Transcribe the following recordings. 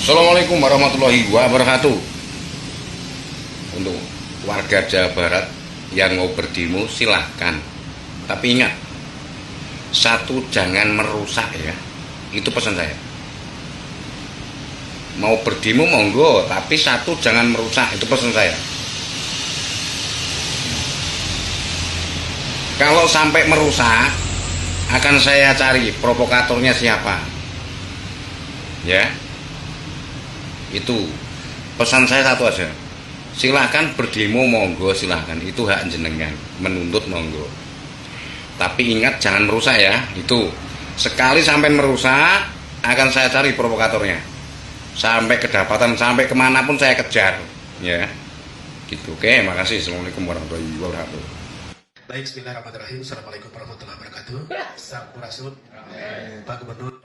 Assalamualaikum warahmatullahi wabarakatuh. Untuk warga Jawa Barat yang mau berdemo silahkan, tapi ingat, satu, jangan merusak ya. Itu pesan saya. Mau berdemo monggo, tapi satu, jangan merusak. Itu pesan saya. Kalau sampai merusak, akan saya cari provokatornya siapa. Ya, itu pesan saya satu aja. Silahkan berdemo monggo, silahkan, itu hak jenengan. Menuntut monggo, tapi ingat jangan merusak ya. Itu sekali sampai merusak, akan saya cari provokatornya sampai kedapatan, sampai kemanapun saya kejar ya gitu. Oke, makasih. Assalamualaikum warahmatullahi wabarakatuh. Baik, bismillahirrahmanirrahim. Assalamualaikum warahmatullahi wabarakatuh. Sampurasun, Pak Gubernur.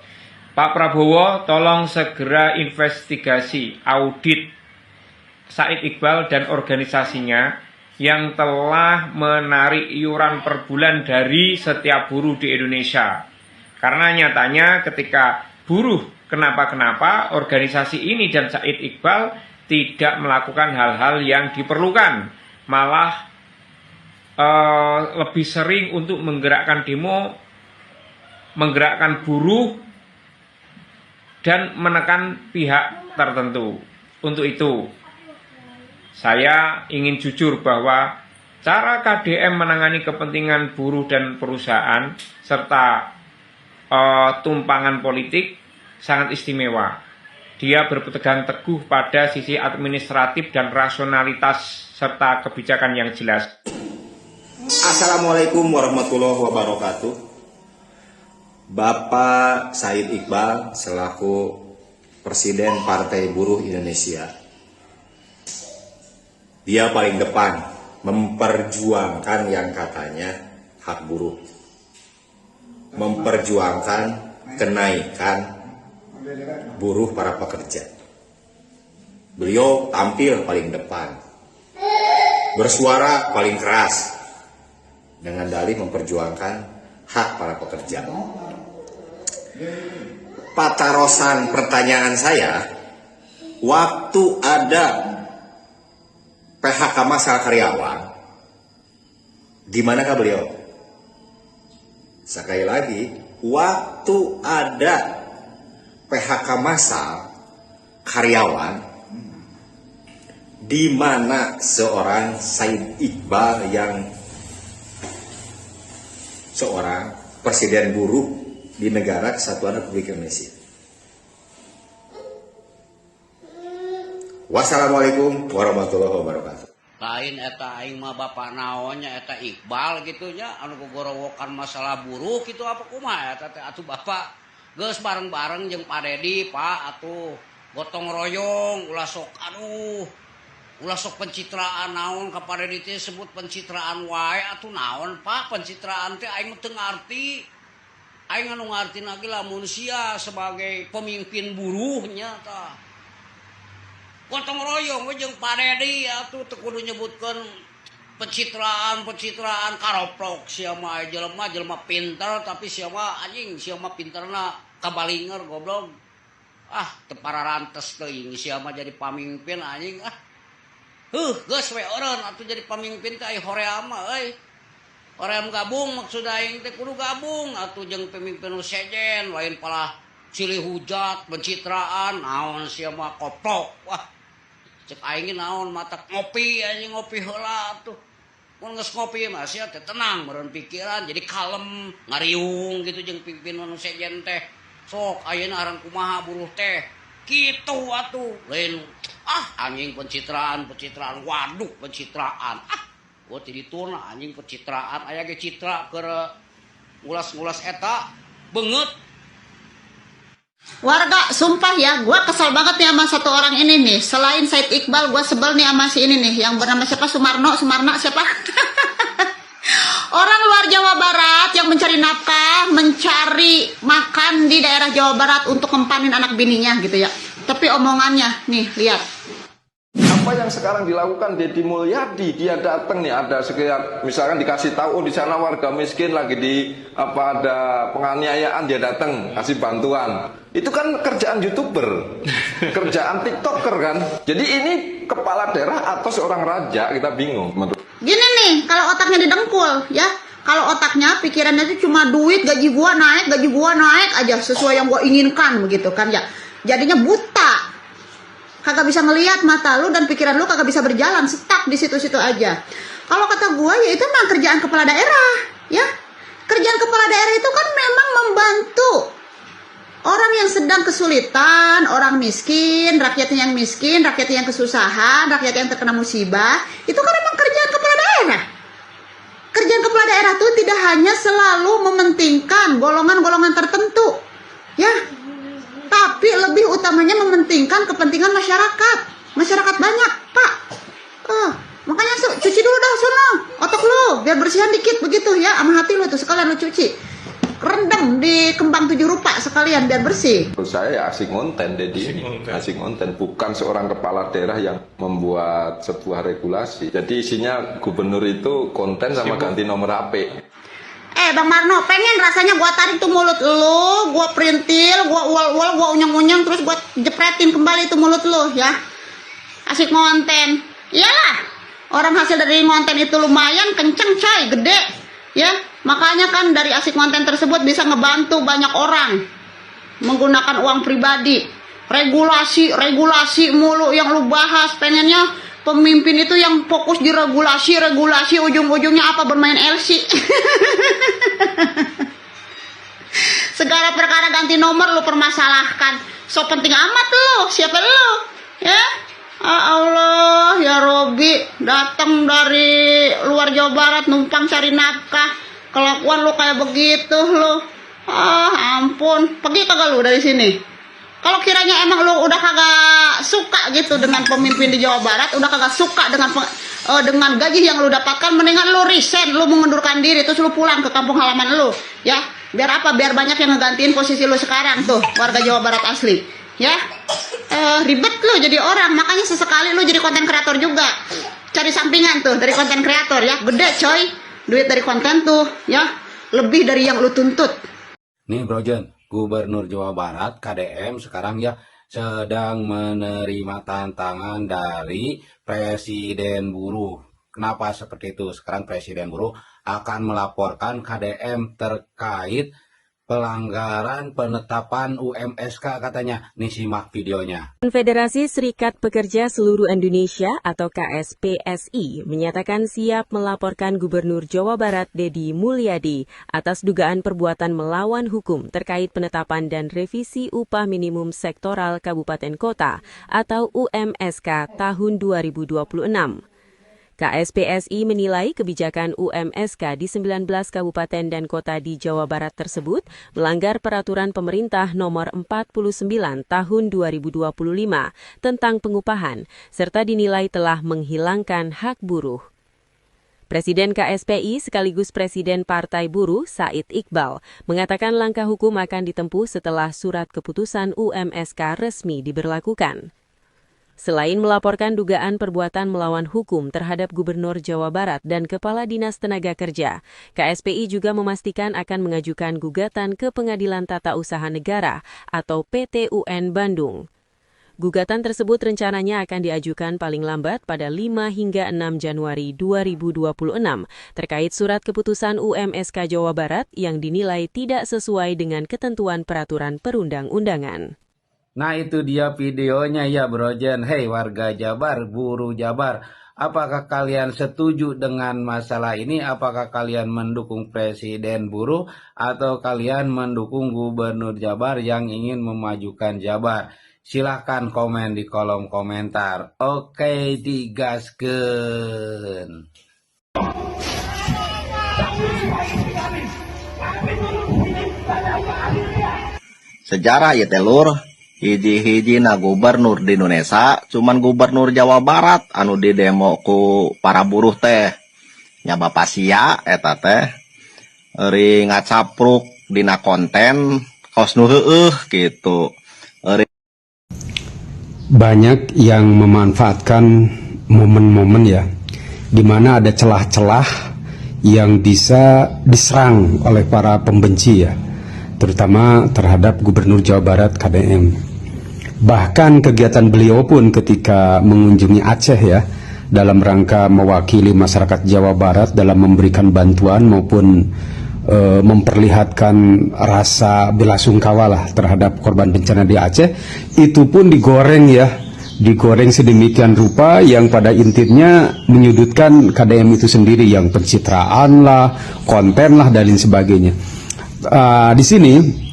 Pak Prabowo, tolong segera investigasi, audit Said Iqbal dan organisasinya yang telah menarik iuran per bulan dari setiap buruh di Indonesia. Karena nyatanya ketika buruh kenapa-kenapa, organisasi ini dan Said Iqbal tidak melakukan hal-hal yang diperlukan. Malah lebih sering untuk menggerakkan demo, menggerakkan buruh, dan menekan pihak tertentu. Untuk itu, saya ingin jujur bahwa cara KDM menangani kepentingan buruh dan perusahaan serta tumpangan politik sangat istimewa. Dia berpegang teguh pada sisi administratif dan rasionalitas serta kebijakan yang jelas. Assalamualaikum warahmatullahi wabarakatuh. Bapak Said Iqbal selaku Presiden Partai Buruh Indonesia, dia paling depan memperjuangkan yang katanya hak buruh, memperjuangkan kenaikan buruh para pekerja. Beliau tampil paling depan, bersuara paling keras dengan dalih memperjuangkan hak para pekerja. Patarosan pertanyaan saya, waktu ada PHK massal karyawan, di manakah beliau? Sekali lagi, waktu ada PHK massal karyawan, di mana seorang Said Iqbal yang seorang presiden buruh di negara kesatuan Republik Indonesia? Wassalamualaikum warahmatullahi wabarakatuh. Lain eta aing mah bapak naonnya eta Iqbal gitunya anu gogorowokan masalah buruh gitu apa kumaha eta teh atuh bapak geus bareng-bareng jeung Pak Dedi Pak atuh gotong royong ulah sok pencitraan naon ka Pak Dedi teh sebut pencitraan wae atuh naon Pak pencitraan teh aing teu ngarti. Aing anu ngarti lagi lamun sia sebagai pemimpin buruhnya tah. Gotong royong we jeung Pak Dedi atuh teu kudu nyebutkeun pencitraan karoplok sia mah jelema pinter tapi sia mah anjing sia mah pinterna kabalinger goblok. Teu pararantes teuing sia mah jadi pamimpin anjing geus we eureun atuh jadi pamimpin teh ai hoream mah euy. Hoream gabung maksud aing teh kudu gabung atuh jeung pemimpin nu sejen lain palah silih hujat pencitraan naon sia mah koplok. Wah cek aing naon mata ngopi anjing ngopi heula atuh. Mun geus ngopi mah sia teh tenang meureun pikiran jadi kalem ngariung gitu jeung pimimpin nu sejen teh. Sok ayeuna aran kumaha buruh teh. Kitu atuh. Lain anjing pencitraan waduh pencitraan. Gua ti dituna anjing pencitraan aya ge citra keur ngulas-ngulas eta beungeut. Warga, sumpah ya, gue kesel banget nih sama satu orang ini nih. Selain Said Iqbal, gue sebel nih sama si ini nih, yang bernama siapa? Sumarna siapa? Orang luar Jawa Barat yang mencari nafkah, mencari makan di daerah Jawa Barat untuk ngempanin anak bininya gitu ya. Tapi omongannya, nih, lihat. Apa yang sekarang dilakukan Deddy Mulyadi, dia datang nih ada sekitar misalkan dikasih tahu di sana warga miskin lagi di ada penganiayaan, dia datang kasih bantuan. Itu kan kerjaan YouTuber. kerjaan TikToker kan. Jadi ini kepala daerah atau seorang raja, kita bingung. Gini nih, kalau otaknya didengkul, ya. Kalau otaknya, pikirannya itu cuma duit, gaji gua naik aja sesuai yang gua inginkan begitu kan ya. Jadinya buta. Kagak bisa ngelihat mata lu dan pikiran lu kagak bisa berjalan, stuck di situ-situ aja. Kalau kata gua ya itu memang kerjaan kepala daerah, ya. Kerjaan kepala daerah itu kan memang membantu orang yang sedang kesulitan, orang miskin, rakyatnya yang miskin, rakyatnya yang kesusahan, rakyat yang terkena musibah. Itu kan memang kerjaan kepala daerah. Kerjaan kepala daerah itu tidak hanya selalu mementingkan golongan-golongan tertentu, ya, tapi lebih utamanya mementingkan kepentingan masyarakat banyak, Pak. Makanya cuci dulu dah sono otak lu biar bersihan dikit begitu ya, sama hati lu tuh sekalian lu cuci, rendam di kembang 7 rupa sekalian biar bersih. Menurut saya ya asik ngonten, Dedi. Asik ngonten, bukan seorang kepala daerah yang membuat sebuah regulasi. Jadi isinya gubernur itu konten sama ganti nomor HP. Bang Marno, pengen rasanya gua tarik tuh mulut lu, gua perintil, gua ual-ual, gua unyang-unyang, terus gua jepretin kembali tuh mulut lu ya. Asik ngonten. Iyalah, orang hasil dari ngonten itu lumayan kenceng coy, gede ya. Makanya kan dari asik konten tersebut bisa ngebantu banyak orang menggunakan uang pribadi. Regulasi mulu yang lu bahas, pengennya pemimpin itu yang fokus di regulasi, ujung-ujungnya apa, bermain LC. Segala perkara ganti nomor lu permasalahkan. So penting amat lu, siapa lu? Ya? Allah, ya Robi, datang dari luar Jawa Barat numpang cari nafkah. Kelakuan lu kayak begitu lu. Ampun, pergi kagak lu dari sini? Kalau kiranya emang lu udah kagak suka gitu dengan pemimpin di Jawa Barat, udah kagak suka dengan gaji yang lu dapatkan, mendingan lu resign, lu mengundurkan diri, terus lu pulang ke kampung halaman lu, ya. Biar apa? Biar banyak yang ngegantiin posisi lu sekarang tuh, warga Jawa Barat asli, ya. Ribet lu jadi orang, makanya sesekali lu jadi konten kreator juga. Cari sampingan tuh dari konten kreator ya, gede coy. Duit dari konten tuh ya, lebih dari yang lu tuntut. Nih Bro Jen, Gubernur Jawa Barat KDM sekarang ya sedang menerima tantangan dari Presiden Buruh. Kenapa seperti itu? Sekarang Presiden Buruh akan melaporkan KDM terkait pelanggaran penetapan UMSK katanya. Nih simak videonya. Konfederasi Serikat Pekerja Seluruh Indonesia atau KSPSI menyatakan siap melaporkan Gubernur Jawa Barat Deddy Mulyadi atas dugaan perbuatan melawan hukum terkait penetapan dan revisi upah minimum sektoral kabupaten kota atau UMSK tahun 2026. KSPSI menilai kebijakan UMSK di 19 kabupaten dan kota di Jawa Barat tersebut melanggar peraturan pemerintah nomor 49 tahun 2025 tentang pengupahan, serta dinilai telah menghilangkan hak buruh. Presiden KSPI sekaligus Presiden Partai Buruh, Said Iqbal, mengatakan langkah hukum akan ditempuh setelah surat keputusan UMSK resmi diberlakukan. Selain melaporkan dugaan perbuatan melawan hukum terhadap Gubernur Jawa Barat dan Kepala Dinas Tenaga Kerja, KSPI juga memastikan akan mengajukan gugatan ke Pengadilan Tata Usaha Negara atau PT UN Bandung. Gugatan tersebut rencananya akan diajukan paling lambat pada 5 hingga 6 Januari 2026 terkait surat keputusan UMSK Jawa Barat yang dinilai tidak sesuai dengan ketentuan peraturan perundang-undangan. Nah itu dia videonya ya Bro Jen. Hei warga Jabar, buruh Jabar, apakah kalian setuju dengan masalah ini? Apakah kalian mendukung Presiden Buruh atau kalian mendukung Gubernur Jabar yang ingin memajukan Jabar? Silahkan komen di kolom komentar. Oke, digaskeun. Sejarah ya telur. Hiji-hiji na gubernur di Indonesia, cuman gubernur Jawa Barat anu di demo ku para buruh teh nya Bapak Sia eta teh euy ngacapruk dina konten kaos nu heueuh kitu. Banyak yang memanfaatkan momen-momen ya di mana ada celah-celah yang bisa diserang oleh para pembenci ya, terutama terhadap Gubernur Jawa Barat KDM. Bahkan kegiatan beliau pun ketika mengunjungi Aceh ya, dalam rangka mewakili masyarakat Jawa Barat dalam memberikan bantuan maupun memperlihatkan rasa belasungkawa lah terhadap korban bencana di Aceh, itu pun digoreng ya, digoreng sedemikian rupa yang pada intinya menyudutkan KDM itu sendiri, yang pencitraan lah, konten lah, dan lain sebagainya. Di sini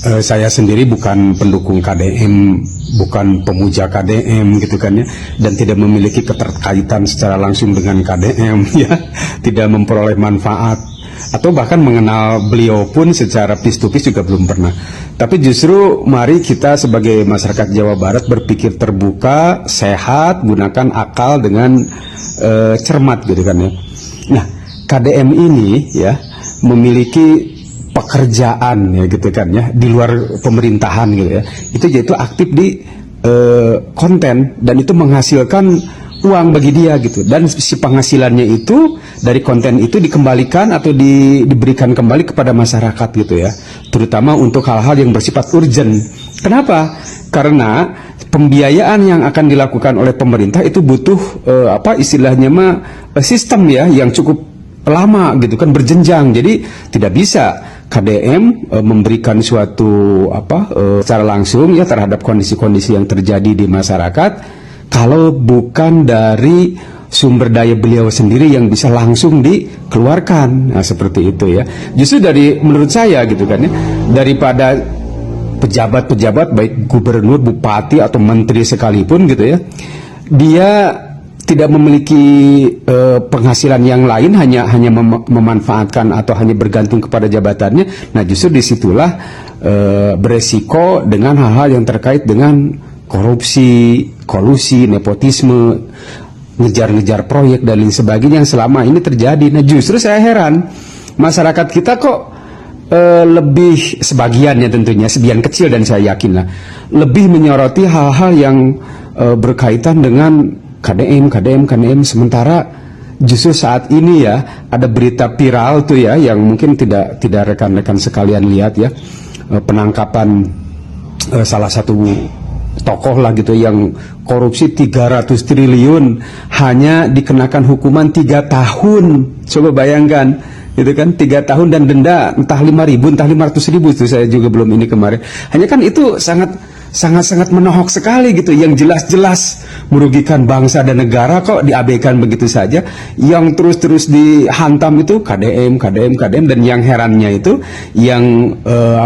saya sendiri bukan pendukung KDM, bukan pemuja KDM gitu kan ya, dan tidak memiliki keterkaitan secara langsung dengan KDM ya, tidak memperoleh manfaat atau bahkan mengenal beliau pun secara face to face juga belum pernah. Tapi justru mari kita sebagai masyarakat Jawa Barat berpikir terbuka, sehat, gunakan akal dengan cermat gitu kan ya. Nah, KDM ini ya memiliki pekerjaan ya gitu kan ya di luar pemerintahan gitu ya, itu yaitu aktif di konten, dan itu menghasilkan uang bagi dia gitu, dan si penghasilannya itu dari konten itu dikembalikan atau diberikan kembali kepada masyarakat gitu ya, terutama untuk hal-hal yang bersifat urgent. Kenapa? Karena pembiayaan yang akan dilakukan oleh pemerintah itu butuh istilahnya sistem ya yang cukup lama gitu kan, berjenjang. Jadi tidak bisa KDM memberikan suatu secara langsung ya terhadap kondisi-kondisi yang terjadi di masyarakat kalau bukan dari sumber daya beliau sendiri yang bisa langsung dikeluarkan. Nah, seperti itu ya. Justru menurut saya gitu kan ya, daripada pejabat-pejabat baik gubernur, bupati atau menteri sekalipun gitu ya, dia tidak memiliki penghasilan yang lain, hanya memanfaatkan atau hanya bergantung kepada jabatannya. Nah, justru disitulah beresiko dengan hal-hal yang terkait dengan korupsi, kolusi, nepotisme, ngejar-ngejar proyek dan lain sebagainya yang selama ini terjadi. Nah, justru saya heran masyarakat kita kok lebih, sebagiannya tentunya, sebagian kecil dan saya yakin lah, lebih menyoroti hal-hal yang berkaitan dengan KDM, sementara justru saat ini ya ada berita viral tuh ya yang mungkin tidak rekan-rekan sekalian lihat ya, penangkapan salah satu tokoh lah gitu yang korupsi 300 triliun hanya dikenakan hukuman 3 tahun. Coba bayangkan gitu kan, 3 tahun dan denda entah 5.000 entah 500.000 itu saya juga belum ini kemarin. Hanya kan itu sangat menohok sekali gitu, yang jelas-jelas merugikan bangsa dan negara kok diabaikan begitu saja. Yang terus dihantam itu KDM, dan yang herannya itu yang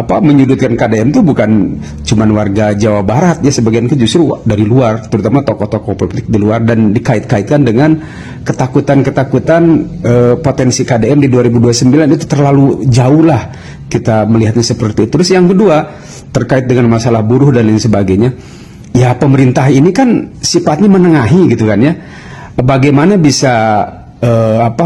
menyudutkan KDM itu bukan cuman warga Jawa Barat ya, sebagian itu justru dari luar, terutama tokoh-tokoh politik di luar, dan dikait-kaitkan dengan ketakutan potensi KDM di 2029 itu terlalu jauh lah kita melihatnya seperti itu. Terus yang kedua terkait dengan masalah buruh dan lain sebagainya, ya pemerintah ini kan sifatnya menengahi gitu kan ya, bagaimana bisa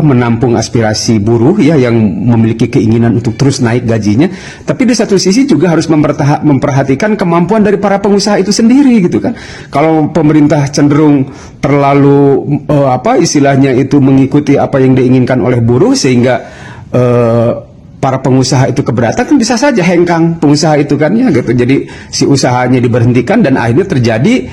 menampung aspirasi buruh ya yang memiliki keinginan untuk terus naik gajinya, tapi di satu sisi juga harus memperhatikan kemampuan dari para pengusaha itu sendiri gitu kan. Kalau pemerintah cenderung terlalu istilahnya itu mengikuti apa yang diinginkan oleh buruh sehingga para pengusaha itu keberatan, kan bisa saja hengkang pengusaha itu kan ya gitu. Jadi si usahanya diberhentikan dan akhirnya terjadi